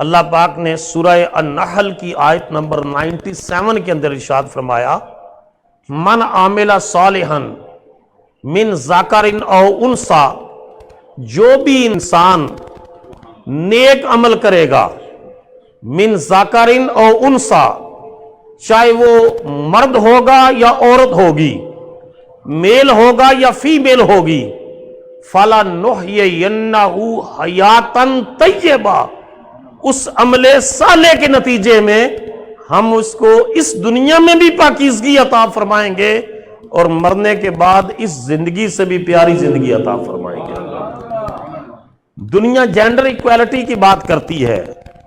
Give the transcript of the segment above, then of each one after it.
اللہ پاک نے سورہ النحل کی آیت نمبر 97 کے اندر ارشاد فرمایا، من عامل صالحا من ذکر او انثی، جو بھی انسان نیک عمل کرے گا، من ذکر او انثی، چاہے وہ مرد ہوگا یا عورت ہوگی، میل ہوگا یا فیمیل ہوگی، فَلَنُحْيِيَنَّهُ حَيَاتًا طَيِّبَةً، اس عمل صالح کے نتیجے میں ہم اس کو اس دنیا میں بھی پاکیزگی عطا فرمائیں گے اور مرنے کے بعد اس زندگی سے بھی پیاری زندگی عطا فرمائیں گے۔ دنیا جینڈر ایکویلٹی کی بات کرتی ہے،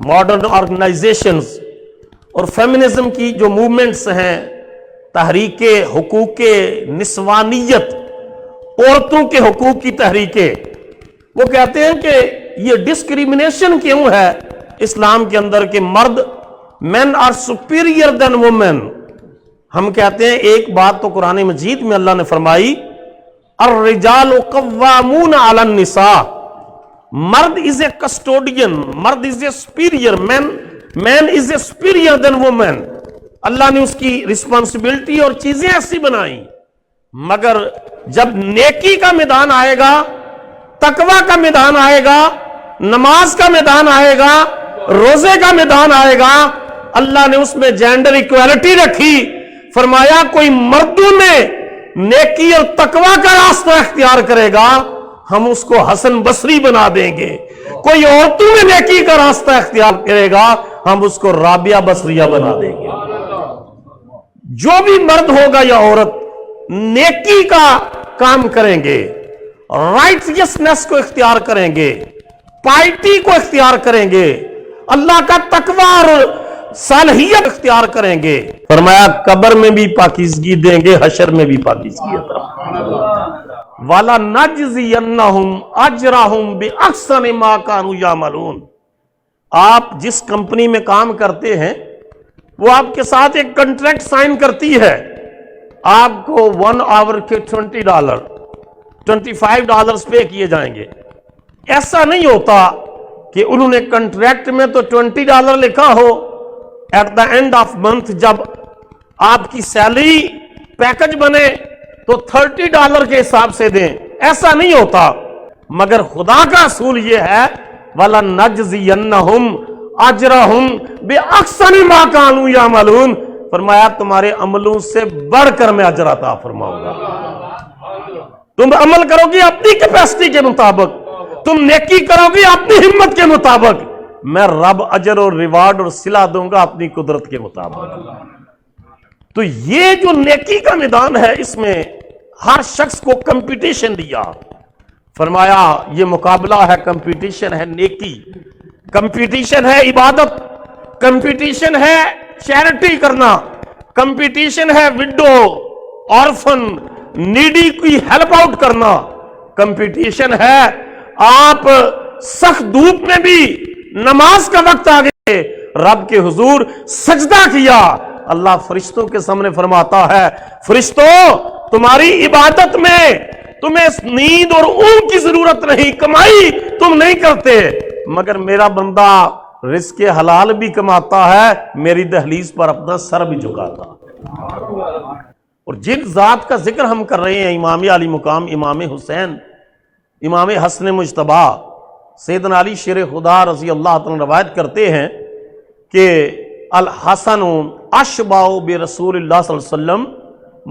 ماڈرن آرگنائزیشنز اور فیمنزم کی جو موومنٹس ہیں، تحریک حقوق نسوانیت، عورتوں کے حقوق کی تحریکیں، وہ کہتے ہیں کہ یہ ڈسکریمنیشن کیوں ہے اسلام کے اندر کہ مرد مین آر سپیریئر دین وومن۔ ہم کہتے ہیں ایک بات تو قرآن مجید میں اللہ نے فرمائی، الرجال قوامون علی النساء، مرد از اے کسٹوڈین، مرد is a superior, man is a superior than woman. اللہ نے اس کی رسپانسبلٹی اور چیزیں ایسی بنائیں، مگر جب نیکی کا میدان آئے گا، تقوی کا میدان آئے گا، نماز کا میدان آئے گا، روزے کا میدان آئے گا، اللہ نے اس میں جینڈر ایکویلٹی رکھی۔ فرمایا کوئی مردوں میں نیکی اور تقوی کا راستہ اختیار کرے گا، ہم اس کو حسن بصری بنا دیں گے۔ کوئی عورتوں میں نیکی کا راستہ اختیار کرے گا، ہم اس کو رابعہ بصریہ بنا دیں گے۔ جو بھی مرد ہوگا یا عورت نیکی کا کام کریں گے، رائٹسنس کو اختیار کریں گے، پائٹی کو اختیار کریں گے، اللہ کا تقوی اور صالحیت اختیار کریں گے، فرمایا قبر میں بھی پاکیزگی دیں گے، حشر میں بھی پاکیزگی عطا۔ وَلَنَجْزِيَنَّهُمْ أَجْرَهُمْ بِأَحْسَنِ مَا كَانُوا يَعْمَلُونَ۔ آپ جس کمپنی میں کام کرتے ہیں وہ آپ کے ساتھ ایک کنٹریکٹ سائن کرتی ہے، آپ کو 1 آور کے $20 $25 پے کیے جائیں گے۔ ایسا نہیں ہوتا کہ انہوں نے کنٹریکٹ میں تو $20 لکھا ہو، at the end of month جب آپ کی سیلری پیکج بنے تو $30 کے حساب سے دیں، ایسا نہیں ہوتا۔ مگر خدا کا اصول یہ ہے، وَلَنَجْزِيَنَّهُمْ أَجْرَهُمْ بِأَحْسَنِ مَا كَانُوا يَعْمَلُونَ، فرمایا تمہارے عملوں سے بڑھ کر میں اجر عطا فرماؤں گا۔ تم عمل کرو گی اپنی کیپیسٹی کے مطابق، تم نیکی کرو گی اپنی ہمت کے مطابق، میں رب اجر اور ریوارڈ اور صلہ دوں گا اپنی قدرت کے مطابق۔ تو یہ جو نیکی کا میدان ہے، اس میں ہر شخص کو کمپٹیشن دیا، فرمایا یہ مقابلہ ہے، کمپٹیشن ہے نیکی، کمپٹیشن ہے عبادت، کمپٹیشن ہے چیریٹی کرنا، کمپٹیشن ہے وڈو، آرفن، نیڈی کی ہیلپ آؤٹ کرنا، کمپٹیشن ہے آپ سخت دھوپ میں بھی نماز کا وقت آ گئے رب کے حضور سجدہ کیا، اللہ فرشتوں کے سامنے فرماتا ہے، فرشتوں تمہاری عبادت میں تمہیں نیند اور اونگ کی ضرورت نہیں، کمائی تم نہیں کرتے، مگر میرا بندہ رزق حلال بھی کماتا ہے، میری دہلیز پر اپنا سر بھی جھکاتا۔ اور جن ذات کا ذکر ہم کر رہے ہیں، امام علی مقام امام حسین، امام حسن مجتبی، سیدنا علی شیر خدا رضی اللہ تعالیٰ روایت کرتے ہیں کہ الحسن اشبع برسول اللہ صلی اللہ علیہ وسلم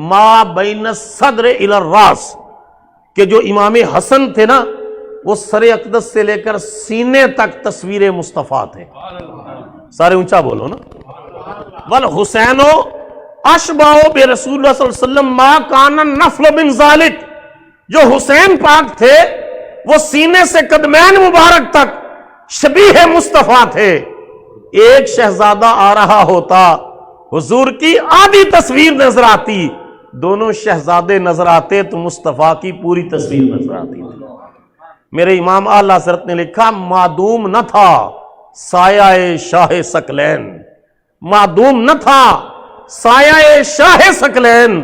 ما بین الصدر الی الراس، کہ جو امام حسن تھے نا وہ سر اقدس سے لے کر سینے تک تصویر مصطفیٰ تھے۔ سارے اونچا بولو نا، والحسین اشبع برسول اللہ صلی اللہ علیہ وسلم ما کان النفل من ذالک، جو حسین پاک تھے وہ سینے سے قدمین مبارک تک شبیہ مصطفیٰ تھے۔ ایک شہزادہ آ رہا ہوتا، حضور کی آدھی تصویر نظر آتی، دونوں شہزادے نظر آتے تو مصطفیٰ کی پوری تصویر نظر آتی تھی۔ میرے امام اعلیٰ حضرت نے لکھا، معدوم نہ تھا سایہ شاہ ثقلین، معدوم نہ تھا سایہ شاہ ثقلین،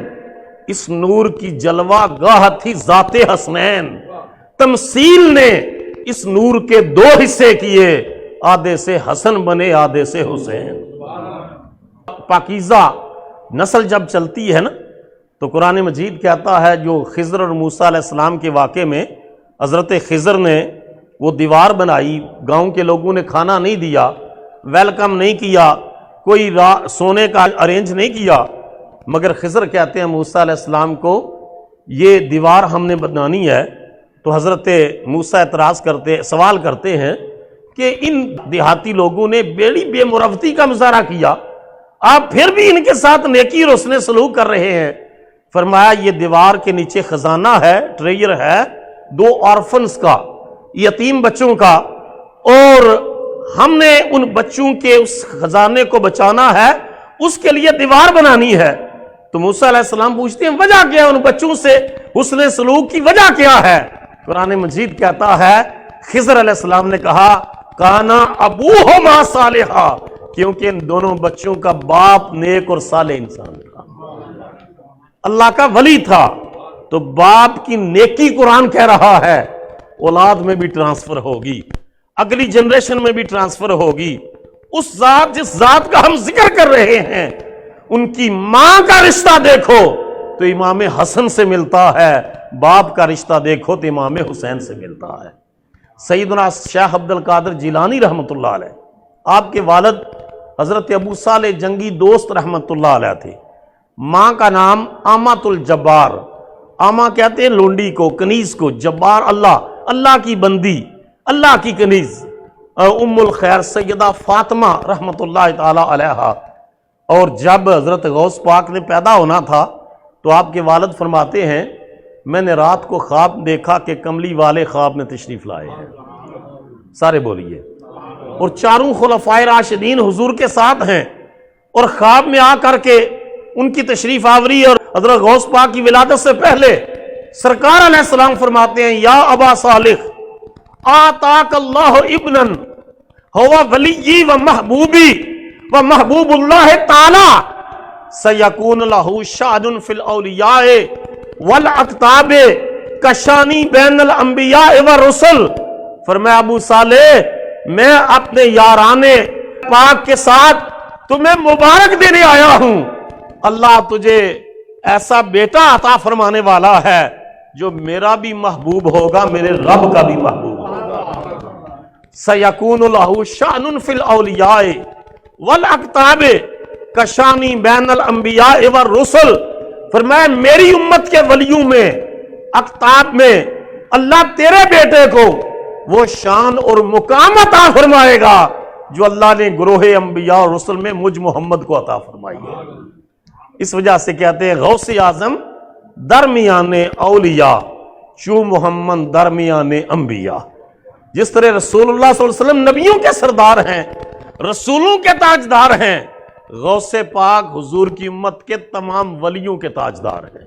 اس نور کی جلوہ گاہ تھی ذات حسنین، تمثیل نے اس نور کے 2 حصے کیے، آدھے سے حسن بنے آدھے سے حسین۔ پاکیزہ نسل جب چلتی ہے نا تو قرآن مجید کہتا ہے جو خضر اور موسیٰ علیہ السلام کے واقعے میں حضرت خضر نے وہ دیوار بنائی، گاؤں کے لوگوں نے کھانا نہیں دیا، ویلکم نہیں کیا، کوئی سونے کا ارینج نہیں کیا، مگر خضر کہتے ہیں موسیٰ علیہ السلام کو یہ دیوار ہم نے بنانی ہے۔ تو حضرت موسیٰ اعتراض کرتے، سوال کرتے ہیں کہ ان دیہاتی لوگوں نے بیڑی بے مروتی کا مظاہرہ کیا، آپ پھر بھی ان کے ساتھ نیکی اور حسن سلوک کر رہے ہیں۔ فرمایا یہ دیوار کے نیچے خزانہ ہے، ٹریجر ہے 2 آرفنز کا، یتیم بچوں کا، اور ہم نے ان بچوں کے اس خزانے کو بچانا ہے، اس کے لیے دیوار بنانی ہے۔ تو موسیٰ علیہ السلام پوچھتے ہیں وجہ کیا ہے، ان بچوں سے حسن سلوک کی وجہ کیا ہے؟ قرآن مجید کہتا ہے خضر علیہ السلام نے کہا کانا ابوہما صالحا، کیونکہ ان دونوں بچوں کا باپ نیک اور صالح انسان تھا، اللہ کا ولی تھا۔ تو باپ کی نیکی قرآن کہہ رہا ہے اولاد میں بھی ٹرانسفر ہوگی، اگلی جنریشن میں بھی ٹرانسفر ہوگی۔ اس ذات جس ذات کا ہم ذکر کر رہے ہیں ان کی ماں کا رشتہ دیکھو تو امام حسن سے ملتا ہے، باپ کا رشتہ دیکھو تو امام حسین سے ملتا ہے۔ سیدنا شیخ عبد القادر جیلانی رحمۃ اللہ علیہ، آپ کے والد حضرت ابو صالح جنگی دوست رحمۃ اللہ علیہ تھے، ماں کا نام آمات الجبار، آما کہتے ہیں لونڈی کو، کنیز کو، جبار اللہ، اللہ کی بندی، اللہ کی کنیز، ام الخیر سیدہ فاطمہ رحمۃ اللہ تعالی علیہا۔ اور جب حضرت غوث پاک نے پیدا ہونا تھا تو آپ کے والد فرماتے ہیں میں نے رات کو خواب دیکھا کہ کملی والے خواب میں تشریف لائے ہیں، سارے بولیے، اور 4 خلفائے راشدین حضور کے ساتھ ہیں، اور خواب میں آ کر کے ان کی تشریف آوری اور حضرت غوث پاک کی ولادت سے پہلے سرکار علیہ السلام فرماتے ہیں یا ابا صالح آتاک اللہ ابنا ہوا ولی و محبوبی و محبوب اللہ تعالی سیکون لہ شأن فی الاولیاء والاقطاب کشانی بین الانبیاء والرسل۔ فرمایا ابو صالح میں اپنے یارانے پاک کے ساتھ تمہیں مبارک دینے آیا ہوں، اللہ تجھے ایسا بیٹا عطا فرمانے والا ہے جو میرا بھی محبوب ہوگا، میرے رب کا بھی محبوب ہوگا۔ سیکون لہ شأن فی الاولیاء والاقطاب کشانی بین الانبیاء والرسل۔ فرمایا میری امت کے ولیوں میں، اقطاب میں اللہ تیرے بیٹے کو وہ شان اور مقام عطا فرمائے گا جو اللہ نے گروہ انبیاء اور رسل میں مجھ محمد کو عطا فرمائی ہے۔ اس وجہ سے کہتے ہیں غوث اعظم درمیان اولیاء چو محمد درمیان انبیاء۔ جس طرح رسول اللہ صلی اللہ علیہ وسلم نبیوں کے سردار ہیں، رسولوں کے تاجدار ہیں، غوث پاک حضور کی امت کے تمام ولیوں کے تاجدار ہیں۔